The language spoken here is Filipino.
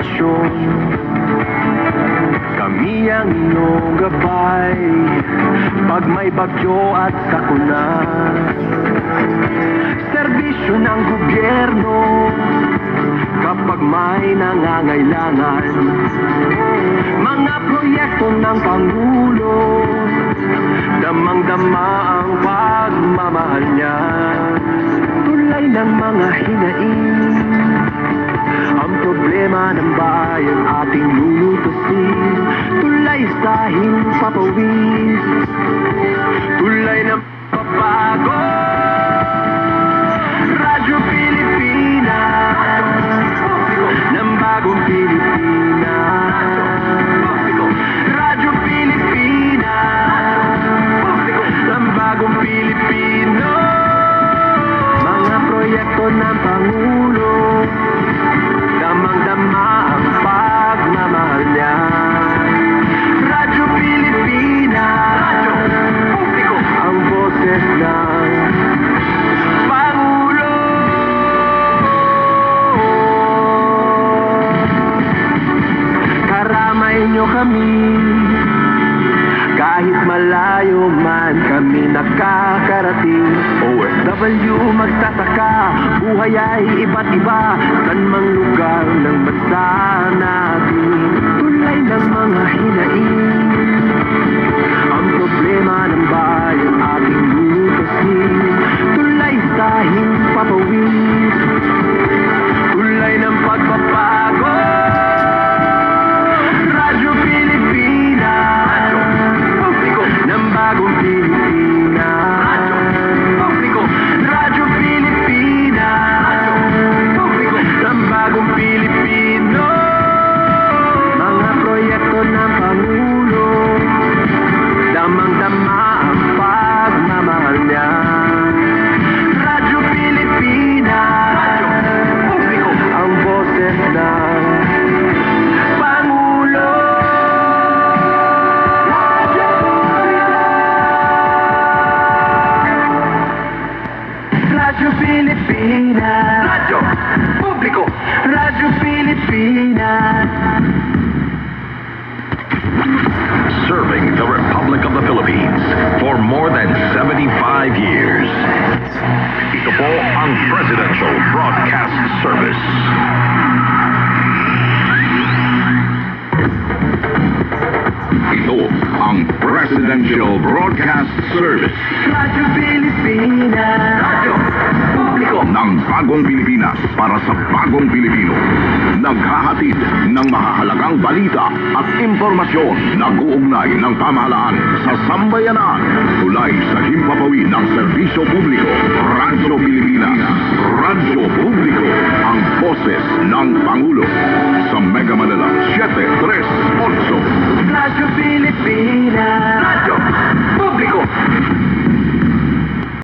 sitwasyon. Kami ang iyong gabay pag may bagyo at sakuna. Serbisyo ng gobyerno kapag may nangangailangan. Mga proyekto ng Pangulo, damang-dama ang pagmamahal niya. Tulay ng mga hinaing, ang problema ng bayan ating lulutusin. Tulay sa himpapawid, tulay ng pagbabago. Radyo Pilipinas, ng bagong Pilipinas. Radyo Pilipinas, ng bagong Pilipino. Mga proyekto ng Pangulo, damang-dama ang pagmamahal niya. Radyo Pilipinas, ang boses ng Pangulo. Karamay niyo kami, kahit malayo man kami nakakarating. OFW magtataka, buhay ay iba't iba, saan mang lugar ng bansa natin. Tulay ng mga hinaing, ang problema ng bayan ating lulutusin. Tulay sa himpapawid, tulay ng pagbabago. Radyo Pilipinas, ng bagong Pilipinas. Radyo Pilipinas, ng bagong Pilipino. Mga proyekto ng Pangulo, damang-dama ang pagmamahal niya. Radyo Pilipinas, ang boses ng Pangulo. Radyo Pilipinas, Radyo Publiko, Radyo Pilipinas. Serving the Republic of the Philippines for more than 75 years. Ito po ang Presidential Broadcast Service. Ito ang Presidential Broadcast Service. Radyo Pilipinas, Radyo Publiko ng Bagong Pilipinas para sa Bagong Pilipino. Naghahatid ng mahahalagang balita at impormasyon na uugnay ng pamahalaan sa sambayanan. Tulay sa himpapawid ng serbisyo publiko. Radyo Pilipinas, Radyo Publiko, ang boses ng Pangulo.